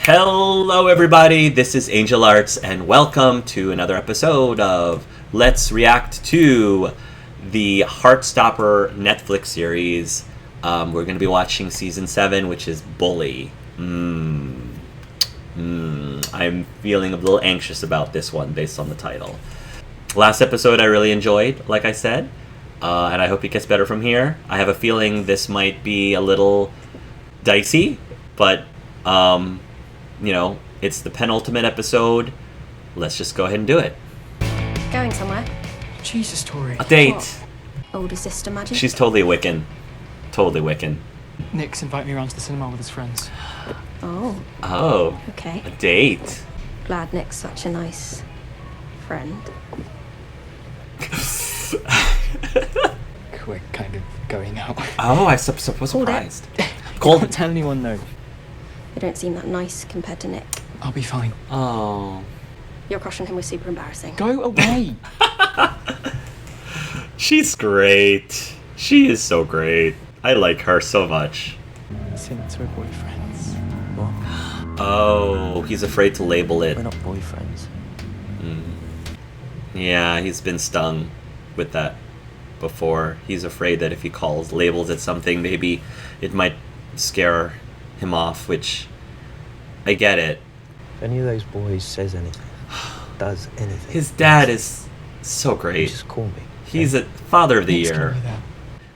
Hello everybody, this is Angel Arts and welcome to another episode of Let's React to the Heartstopper Netflix series. We're going to be watching Season 7, which is Bully. I'm feeling a little anxious about this one based on the title. Last episode I really enjoyed, like I said, and I hope it gets better from here. I have a feeling this might be a little dicey, but you know, it's the penultimate episode. Let's just go ahead and do it. Going somewhere? Jesus, Tori. A date. What? Older sister magic? She's totally a Wiccan. Totally Wiccan. Nick's invited me around to the cinema with his friends. Oh. Okay. A date. Glad Nick's such a nice friend. We're kind of going out. Oh, I was surprised. Cold. Don't tell anyone, though. You don't seem that nice compared to Nick. I'll be fine. Oh. Your crush on him was super embarrassing. Go away. She's great. She is so great. I like her so much. Since we're boyfriends. What? Oh, he's afraid to label it. We're not boyfriends. Yeah, he's been stung with that before. He's afraid that if he labels it something, maybe it might scare him off, which I get it. If any of those boys says anything, does anything, His dad is so great. just call me. He's a father of the Nick's year. gonna be there.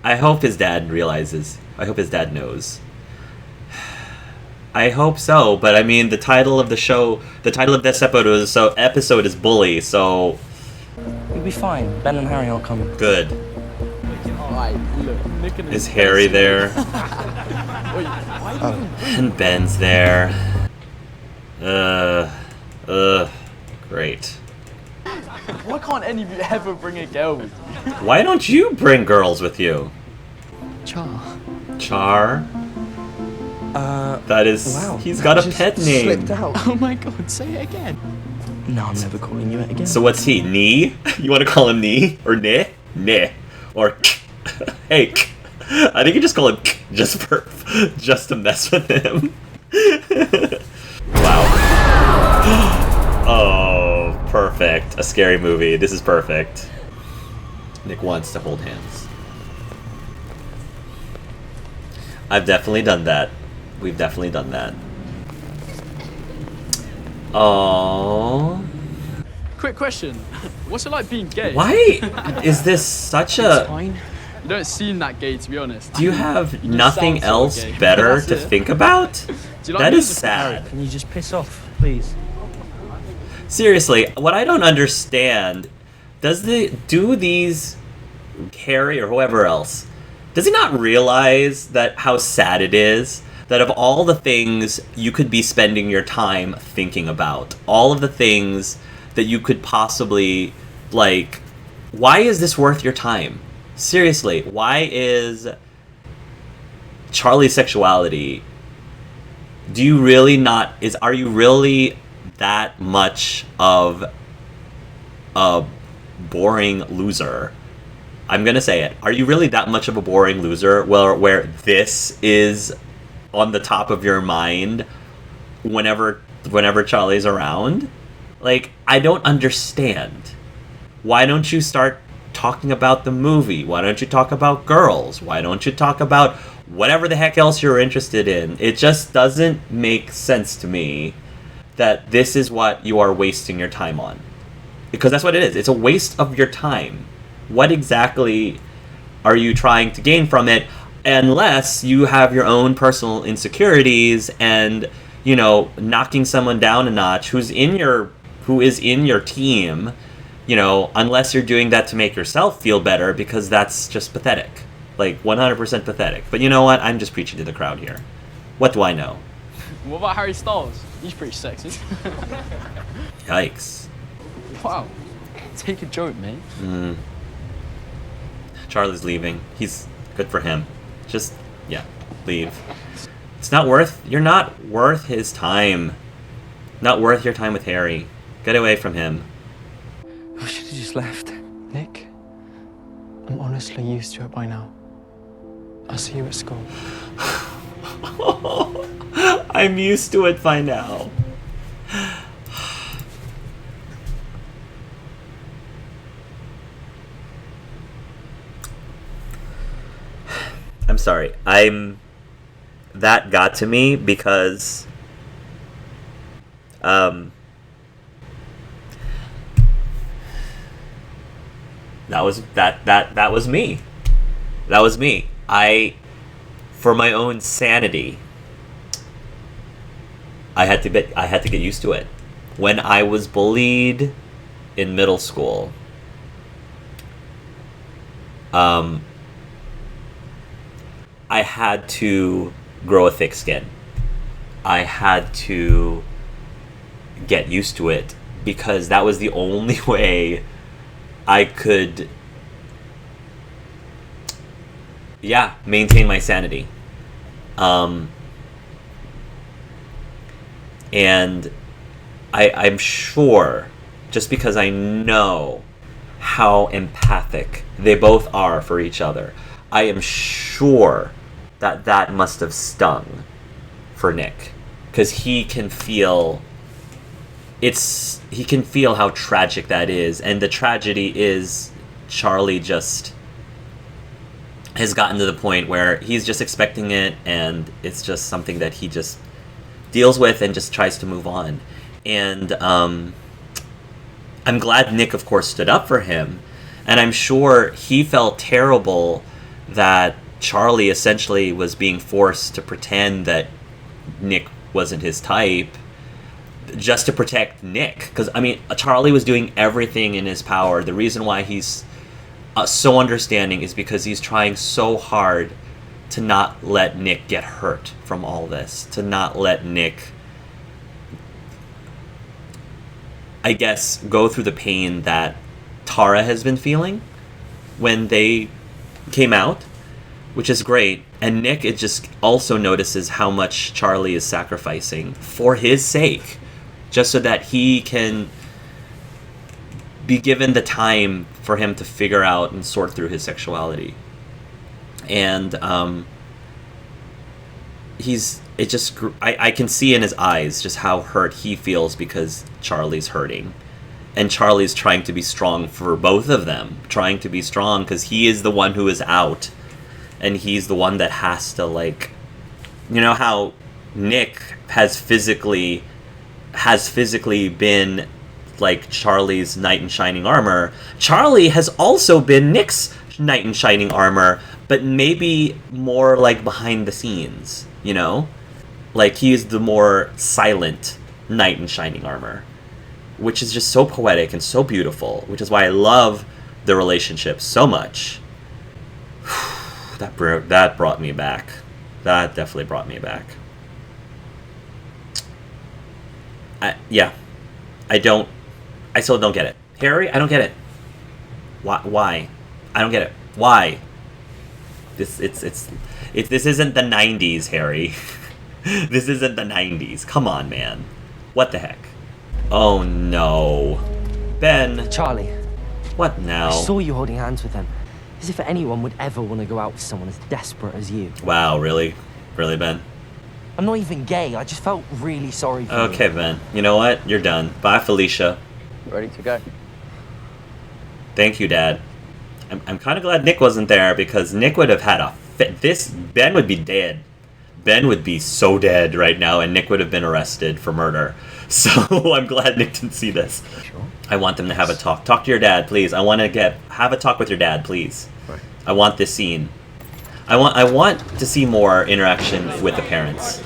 I hope his dad realizes. I hope his dad knows. I hope so, but I mean, the title of the show, the title of this episode is Bully, so We'll be fine. Ben and Harry aren't coming. good. Alright, look, Nick and Is Harry there? Wait, why do you And Ben's there. Great. Why can't any of you ever bring a girl with you? Why don't you bring girls with you? Char. Char? That is... Wow. He's got a just pet name. Slipped out. Oh my god, say it again. No, I'm never calling you it again. So what's he? Nee? You want to call him Nee? Or Neh? Neh. Or hey. I think you just call him just to mess with him. Wow. Oh, perfect. A scary movie. This is perfect. Nick wants to hold hands. I've definitely done that. We've definitely done that. Oh. Quick question. What's it like being gay? Why is this such It's a... fine. You don't seem that gay, to be honest. Do you have You just nothing sound else so gay. better That's to it. think about? Do you like That is music? sad. Can you just piss off, please? Seriously, what I don't understand, do these Harry or whoever else, does he not realize that how sad it is that of all the things you could be spending your time thinking about, all of the things that you could possibly, like, why is this worth your time? Seriously, why is Charlie's sexuality, are you really that much of a boring loser? I'm gonna say it. Are you really that much of a boring loser? Well, where this is on the top of your mind whenever Charlie's around? Like, I don't understand. Why don't you start talking about the movie? Why don't you talk about girls? Why don't you talk about whatever the heck else you're interested in? It just doesn't make sense to me that this is what you are wasting your time on. Because that's what it is. It's a waste of your time. What exactly are you trying to gain from it? Unless you have your own personal insecurities and, you know, knocking someone down a notch who is in your team, you know, unless you're doing that to make yourself feel better, because that's just pathetic. Like, 100% pathetic. But you know what? I'm just preaching to the crowd here. What do I know? What about Harry Styles? He's pretty sexy. Yikes. Wow. Take a joke, mate. Charlie's leaving. He's good for him. Just, yeah, leave. You're not worth his time. Not worth your time with Harry. Get away from him. I should have just left. Nick, I'm honestly used to it by now. I'll see you at school. I'm used to it by now. I'm sorry. That got to me because that was me. That was me. For my own sanity, I had to get used to it. When I was bullied in middle school, I had to grow a thick skin. I had to get used to it because that was the only way I could, maintain my sanity. And I'm sure, just because I know how empathic they both are for each other, I am sure that must have stung for Nick, because he can feel how tragic that is, and the tragedy is Charlie just has gotten to the point where he's just expecting it, and it's just something that he just deals with and just tries to move on. And I'm glad Nick, of course, stood up for him, and I'm sure he felt terrible that Charlie essentially was being forced to pretend that Nick wasn't his type just to protect Nick. Because, I mean, Charlie was doing everything in his power. The reason why he's so understanding is because he's trying so hard to not let Nick get hurt from all this, to not let Nick, I guess, go through the pain that Tara has been feeling when they came out, which is great. And Nick, it just also notices how much Charlie is sacrificing for his sake, just so that he can be given the time for him to figure out and sort through his sexuality. And I can see in his eyes just how hurt he feels because Charlie's hurting. And Charlie's trying to be strong for both of them, trying to be strong because he is the one who is out, and he's the one that has to, like, you know how Nick has physically been like Charlie's knight in shining armor. Charlie has also been Nick's knight in shining armor, but maybe more like behind the scenes, you know? Like, he's the more silent knight in shining armor, which is just so poetic and so beautiful, which is why I love the relationship so much. That brought me back. That definitely brought me back. I still don't get it. Harry, I don't get it. Why? I don't get it. Why? This isn't the 90s, Harry. This isn't the 90s. Come on, man. What the heck? Oh no. Ben. Charlie, What now? I saw you holding hands with him. As if anyone would ever want to go out with someone as desperate as you. Wow, really? Really, Ben? I'm not even gay. I just felt really sorry for you. Okay, Ben. You know what? You're done. Bye, Felicia. Ready to go? Thank you, Dad. I'm kind of glad Nick wasn't there, because Nick would have had a fit. Ben would be dead. Ben would be so dead right now, and Nick would have been arrested for murder. So I'm glad Nick didn't see this. Sure. I want them to have a talk. Talk to your dad, please. I want to have a talk with your dad, please. Right. I want this scene. I want to see more interaction with the parents.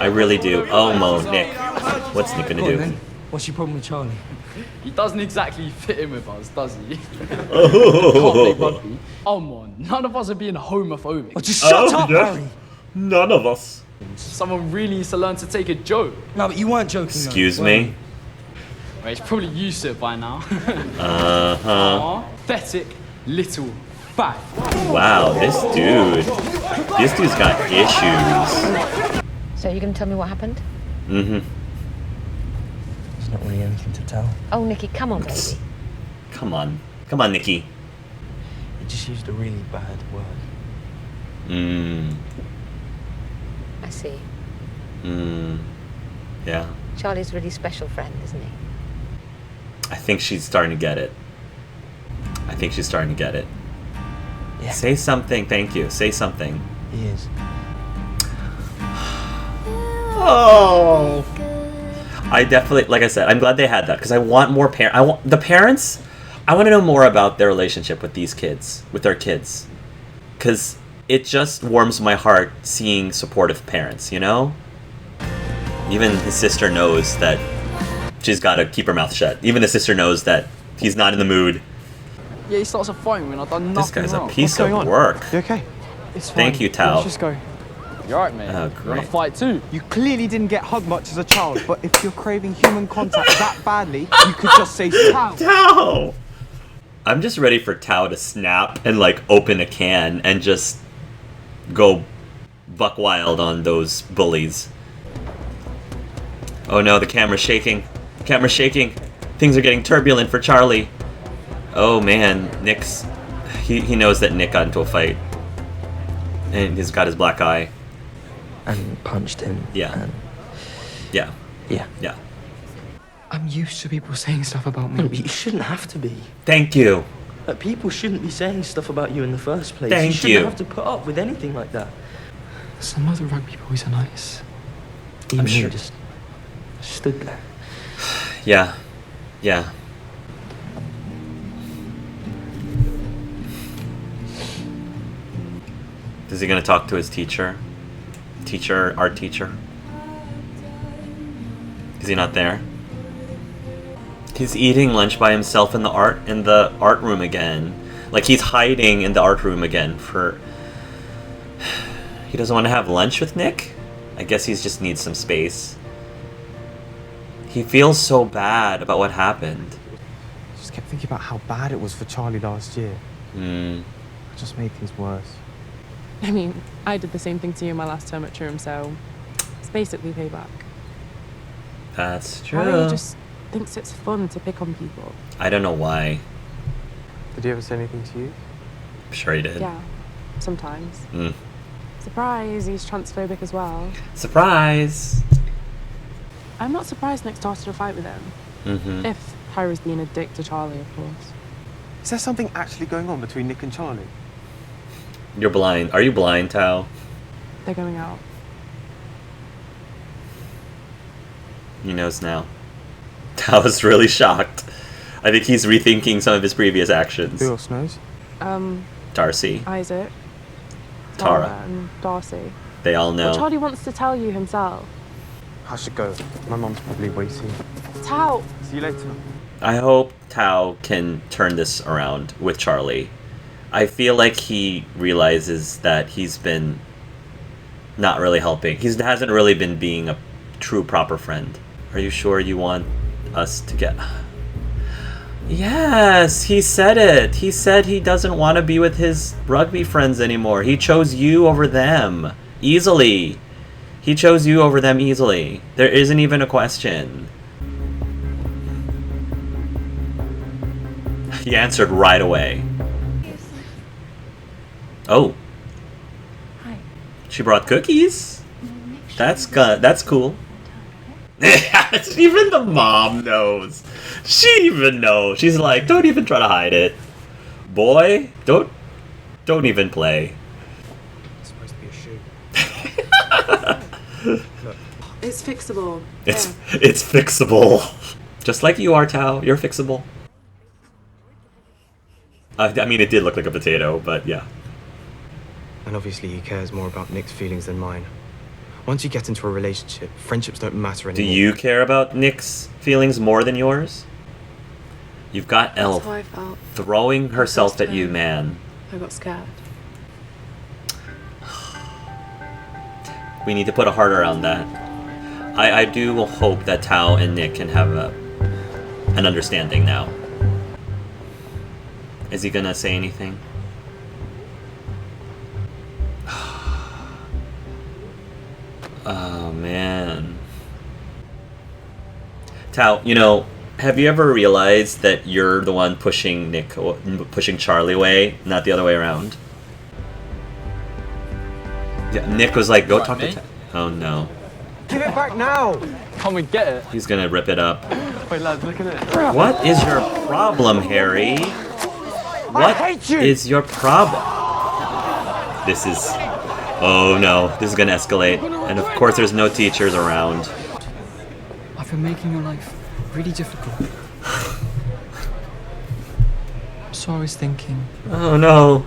I really do. Oh, Nick. What's Nick gonna Go on, do? then. What's your problem with Charlie? He doesn't exactly fit in with us, does he? Can't play rugby. Come on, none of us are being homophobic. Oh, just shut up, Harry! None of us. Someone really needs to learn to take a joke. No, but you weren't joking. Excuse though, me? Well, he's probably used to it by now. Uh-huh. Aw, pathetic little fag. Wow, this dude's got issues. So you're going to tell me what happened? Mm-hmm. There's not really anything to tell. Oh, Nikki, come on, baby. Come on, Nikki. He just used a really bad word. Mm. I see. Yeah. Charlie's a really special friend, isn't he? I think she's starting to get it. I think she's starting to get it. Yeah. Say something. Thank you. Say something. He is. Oh. I definitely, like I said, I'm glad they had that because I want more I want the parents. I want to know more about their relationship with these kids, with their kids, because it just warms my heart seeing supportive parents. You know. Even his sister knows that she's got to keep her mouth shut. Even the sister knows that he's not in the mood. Yeah, he starts a fight when I've done This nothing guy's wrong. a piece What's of going on? work. You okay? It's fine. Thank you, Tao. Let's just go. You're right, mate. Oh, You great. wanna fight too? You clearly didn't get hugged much as a child, but if you're craving human contact that badly, you could just say Tao. Tao! I'm just ready for Tao to snap and like open a can and just go buck wild on those bullies. Oh no, the camera's shaking. The camera's shaking. Things are getting turbulent for Charlie. Oh man, Nick's... He knows that Nick got into a fight. And he's got his black eye. And punched him. Yeah. And Yeah. yeah. Yeah. I'm used to people saying stuff about No, me. but you shouldn't have to be. Thank you. Like, people shouldn't be saying stuff about you in the first place. Thank you shouldn't you. have to put up with anything like that. Some other rugby boys are nice. Even sure. you just stood there. Yeah. Yeah. Is he gonna talk to his teacher? Art teacher? Is he not there? He's eating lunch by himself in the art room again. Like he's hiding in the art room again for... He doesn't want to have lunch with Nick? I guess he just needs some space. He feels so bad about what happened. I just kept thinking about how bad it was for Charlie last year. Hmm. It just made things worse. I mean, I did the same thing to you my last term at Trim, so it's basically payback. That's true. Harry just thinks it's fun to pick on people. I don't know why. Did he ever say anything to you? I'm sure he did. Yeah, sometimes. Mm. Surprise, he's transphobic as well. Surprise! I'm not surprised Nick started a fight with him. Mm-hmm. If Harry was being a dick to Charlie, of course. Is there something actually going on between Nick and Charlie? You're blind. Are you blind, Tao? They're going out. He knows now. Tao is really shocked. I think he's rethinking some of his previous actions. Who else knows? Darcy. Isaac, Tara. and Darcy. They all know. Well, Charlie wants to tell you himself. I should go. My mom's probably waiting. Tao! See you later. I hope Tao can turn this around with Charlie. I feel like he realizes that he's been not really helping. He hasn't really been being a true proper friend. Are you sure you want us to get... Yes, he said it. He said he doesn't want to be with his rugby friends anymore. He chose you over them. Easily. He chose you over them easily. There isn't even a question. He answered right away. Oh. Hi. She brought cookies? That's cool. Even the mom knows. She even knows. She's like, don't even try to hide it. Boy, don't even play. It's supposed to be a shoe. It's fixable. It's fixable. Just like you are, Tao. You're fixable. I mean, it did look like a potato, but yeah. And obviously he cares more about Nick's feelings than mine. Once you get into a relationship, friendships don't matter Do anymore. you care about Nick's feelings more than yours? You've got Elle how I felt. throwing herself First at you, time. man. I got scared. We need to put a heart around that. I do hope that Tao and Nick can have an understanding now. Is he gonna say anything? Oh man. Tao, have you ever realized that you're the one pushing Charlie away, not the other way around? Yeah, Nick was like, go Right, talk to me? Tao. Oh no. Give it back now! Can we get it? He's gonna rip it up. Wait, lads, look at it. What is your problem, Harry? What is your problem? This is... Oh no, this is gonna escalate. And of course there's no teachers around. I've been making your life really difficult. So I was thinking, Oh no.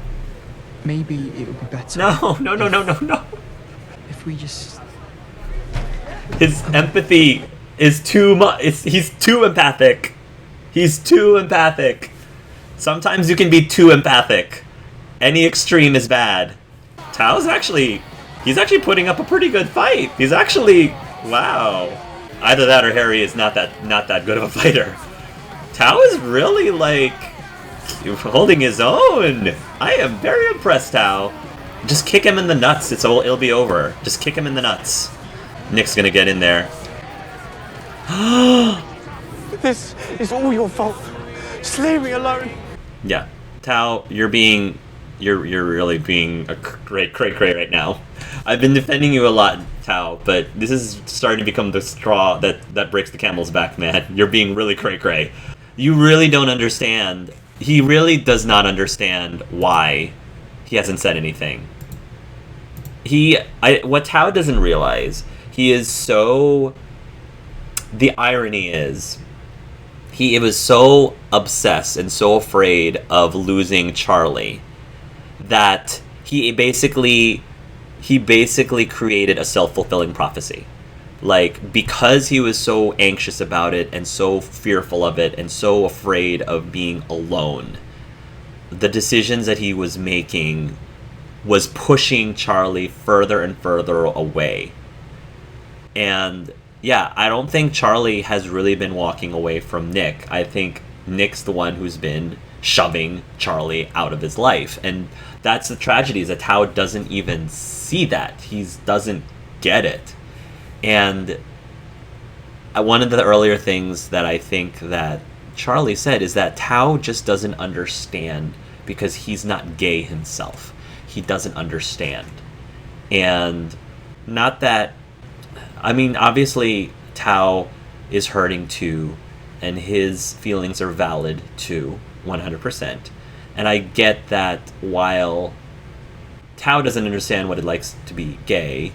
maybe it would be better No. if we just... His empathy is too much. He's too empathic. He's too empathic. Sometimes you can be too empathic. Any extreme is bad. Tao's actually... He's actually putting up a pretty good fight. He's actually... Wow. Either that or Harry is not that good of a fighter. Tao is really, like... holding his own. I am very impressed, Tao. Just kick him in the nuts. It'll be over. Just kick him in the nuts. Nick's gonna get in there. This is all your fault. Just leave me alone. Yeah, Tao, you're really being a great cray right now. I've been defending you a lot, Tao, but this is starting to become the straw that breaks the camel's back, man. You're being really cray. You really don't understand. He really does not understand why he hasn't said anything. What Tao doesn't realize, he is so... The irony is, he was so obsessed and so afraid of losing Charlie that he basically created a self-fulfilling prophecy. Like, because he was so anxious about it and so fearful of it and so afraid of being alone, the decisions that he was making was pushing Charlie further and further away. And yeah, I don't think Charlie has really been walking away from Nick. I think Nick's the one who's been shoving Charlie out of his life. And that's the tragedy, is that Tao doesn't even see that. He doesn't get it. And one of the earlier things that I think that Charlie said is that Tao just doesn't understand because he's not gay himself. He doesn't understand. And not that... I mean, obviously, Tao is hurting too, and his feelings are valid too, 100%. And I get that while Tao doesn't understand what it likes to be gay,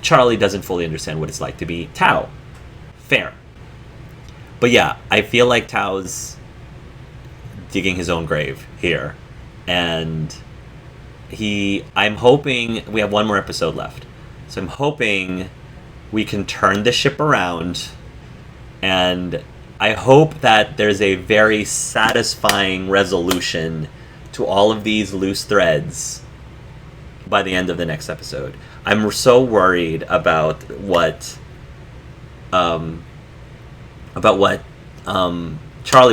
Charlie doesn't fully understand what it's like to be Tao. Fair. But yeah, I feel like Tao's digging his own grave here. And I'm hoping we have one more episode left. So I'm hoping we can turn the ship around, and I hope that there's a very satisfying resolution to all of these loose threads by the end of the next episode. I'm so worried about what Charlie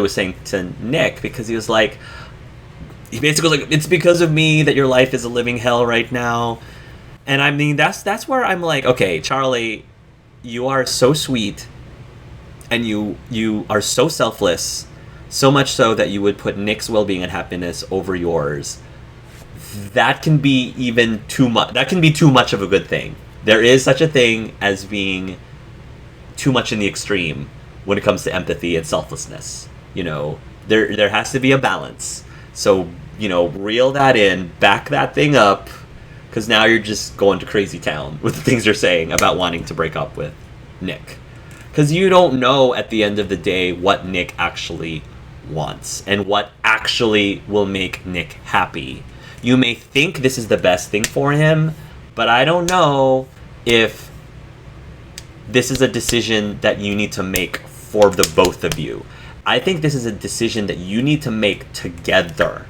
was saying to Nick, because he basically was like, it's because of me that your life is a living hell right now. And I mean, that's where I'm like, okay, Charlie, you are so sweet, and you are so selfless, so much so that you would put Nick's well-being and happiness over yours. That can be even too much. That can be too much of a good thing. There is such a thing as being too much in the extreme when it comes to empathy and selflessness. You know, there has to be a balance. So, you know, reel that in, back that thing up, because now you're just going to crazy town with the things you're saying about wanting to break up with Nick. Because you don't know at the end of the day what Nick actually wants and what actually will make Nick happy. You may think this is the best thing for him, but I don't know if this is a decision that you need to make for the both of you. I think this is a decision that you need to make together.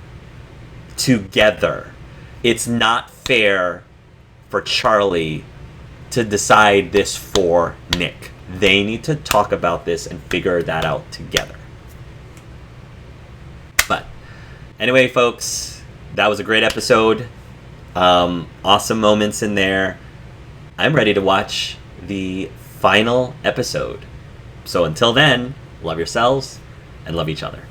Together. It's not fair for Charlie to decide this for Nick. They need to talk about this and figure that out together. But anyway, folks, that was a great episode. Awesome moments in there. I'm ready to watch the final episode. So until then, love yourselves and love each other.